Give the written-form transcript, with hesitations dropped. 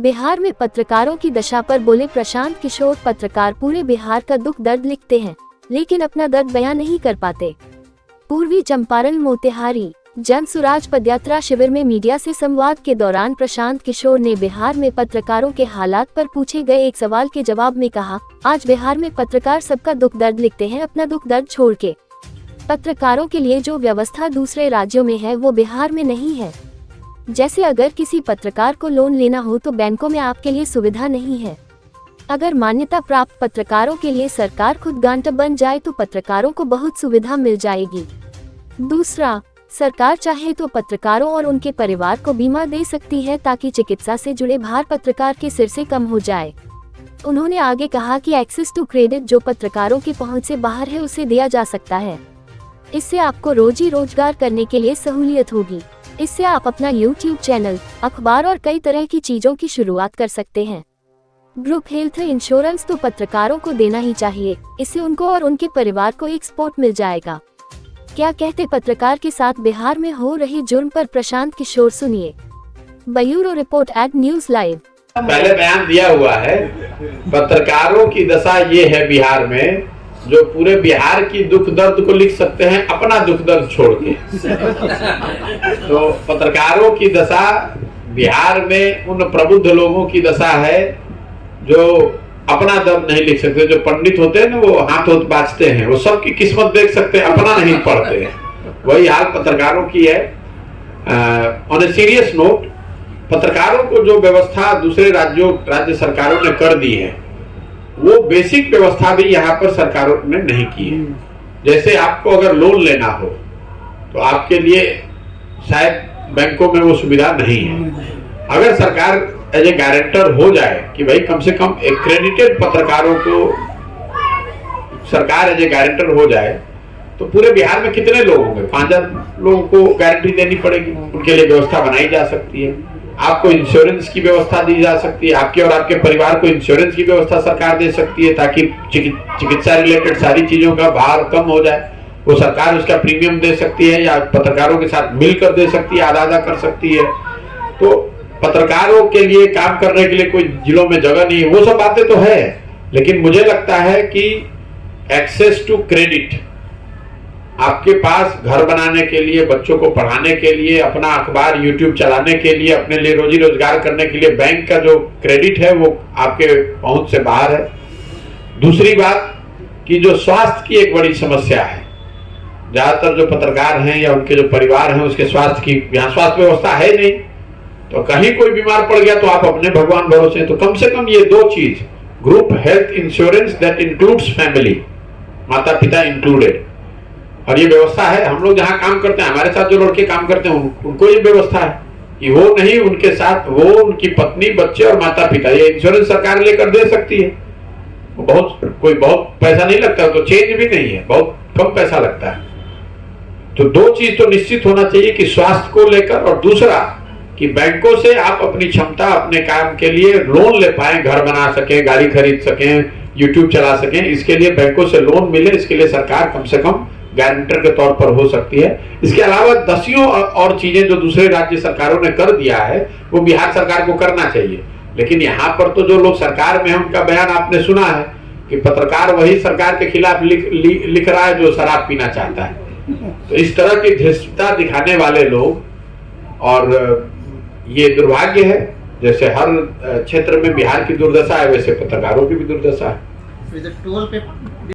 बिहार में पत्रकारों की दशा पर बोले प्रशांत किशोर। पत्रकार पूरे बिहार का दुख दर्द लिखते हैं, लेकिन अपना दर्द बयां नहीं कर पाते। पूर्वी चंपारण मोतिहारी जन सुराज पदयात्रा शिविर में मीडिया से संवाद के दौरान प्रशांत किशोर ने बिहार में पत्रकारों के हालात पर पूछे गए एक सवाल के जवाब में कहा, आज बिहार में पत्रकार सबका दुख दर्द लिखते हैं, अपना दुख दर्द छोड़ के। पत्रकारों के लिए जो व्यवस्था दूसरे राज्यों में है वो बिहार में नहीं है। जैसे अगर किसी पत्रकार को लोन लेना हो तो बैंकों में आपके लिए सुविधा नहीं है। अगर मान्यता प्राप्त पत्रकारों के लिए सरकार खुद गारंटर बन जाए तो पत्रकारों को बहुत सुविधा मिल जाएगी। दूसरा, सरकार चाहे तो पत्रकारों और उनके परिवार को बीमा दे सकती है ताकि चिकित्सा से जुड़े भार पत्रकार के सिर से कम हो जाए। उन्होंने आगे कहा कि एक्सेस टू क्रेडिट जो पत्रकारों की पहुंच से बाहर है उसे दिया जा सकता है। इससे आपको रोजी रोजगार करने के लिए सहूलियत होगी। इससे आप अपना YouTube चैनल, अखबार और कई तरह की चीजों की शुरुआत कर सकते हैं। ग्रुप हेल्थ इंश्योरेंस तो पत्रकारों को देना ही चाहिए, इससे उनको और उनके परिवार को एक सपोर्ट मिल जाएगा। क्या कहते पत्रकार के साथ बिहार में हो रही जुर्म पर प्रशांत किशोर, सुनिए। Bureau report @news live. पहले बयान दिया हुआ है, पत्रकारों की दशा ये है बिहार में, जो पूरे बिहार की दुख दर्द को लिख सकते हैं अपना दुख दर्द छोड़ के। तो पत्रकारों की दशा बिहार में उन प्रबुद्ध लोगों की दशा है जो अपना दर्द नहीं लिख सकते। जो पंडित होते हैं ना, वो हाथ बाजते हैं, वो सबकी किस्मत देख सकते हैं, अपना नहीं पढ़ते हैं। वही हाल पत्रकारों की है। ऑन ए सीरियस नोट, पत्रकारों को जो व्यवस्था दूसरे राज्य सरकारों ने कर दी है वो बेसिक व्यवस्था भी यहाँ पर सरकारों ने नहीं की है। जैसे आपको अगर लोन लेना हो तो आपके लिए शायद बैंकों में वो सुविधा नहीं है। अगर सरकार एज ए गारंटर हो जाए कि भाई कम से कम एक्रेडिटेड पत्रकारों को सरकार एज ए गारंटर हो जाए तो पूरे बिहार में कितने लोग होंगे? 5000 लोगों को गारंटी देनी पड़ेगी, उनके लिए व्यवस्था बनाई जा सकती है। आपको इंश्योरेंस की व्यवस्था दी जा सकती है, आपके और आपके परिवार को इंश्योरेंस की व्यवस्था सरकार दे सकती है ताकि चिकित्सा रिलेटेड सारी चीजों का भार कम हो जाए। वो सरकार उसका प्रीमियम दे सकती है या पत्रकारों के साथ मिलकर दे सकती है, आधा आधा कर सकती है। तो पत्रकारों के लिए काम करने के लिए कोई जिलों में जगह नहीं है। वो सब बातें तो है, लेकिन मुझे लगता है कि एक्सेस टू क्रेडिट, आपके पास घर बनाने के लिए, बच्चों को पढ़ाने के लिए, अपना अखबार YouTube चलाने के लिए, अपने लिए रोजी रोजगार करने के लिए बैंक का जो क्रेडिट है वो आपके पहुंच से बाहर है। दूसरी बात कि जो स्वास्थ्य की एक बड़ी समस्या है, ज्यादातर जो पत्रकार हैं या उनके जो परिवार हैं उसके स्वास्थ्य की यहाँ स्वास्थ्य व्यवस्था है नहीं। तो कहीं कोई बीमार पड़ गया तो आप अपने भगवान भरोसे। तो कम से कम ये दो चीज, group health insurance that includes family, माता पिता इंक्लूडेड, और ये व्यवस्था है। हम लोग जहाँ काम करते हैं, हमारे साथ जो लड़के काम करते हैं उनको ये व्यवस्था है कि वो नहीं, उनके साथ वो, उनकी पत्नी, बच्चे और माता पिता, ये इंश्योरेंस सरकार लेकर दे सकती है। कोई बहुत पैसा नहीं लगता, तो चेंज भी नहीं है, बहुत कम पैसा लगता है। तो दो चीज तो निश्चित होना चाहिए कि स्वास्थ्य को लेकर, और दूसरा कि बैंकों से आप अपनी क्षमता, अपने काम के लिए लोन ले पाए, घर बना सकें, गाड़ी खरीद सकें, YouTube चला सकें, इसके लिए बैंकों से लोन मिले, इसके लिए सरकार कम से कम गारंटर के तौर पर हो सकती है। इसके अलावा दसियों और चीजें जो दूसरे राज्य सरकारों ने कर दिया है वो बिहार सरकार को करना चाहिए। लेकिन यहाँ पर तो जो लोग सरकार में हैं उनका बयान आपने सुना है कि पत्रकार वही सरकार के खिलाफ लिख रहा है जो शराब पीना चाहता है। तो इस तरह की धृष्टता दिखाने वाले लोग, और ये दुर्भाग्य है, जैसे हर क्षेत्र में बिहार की दुर्दशा है वैसे पत्रकारों की भी दुर्दशा है।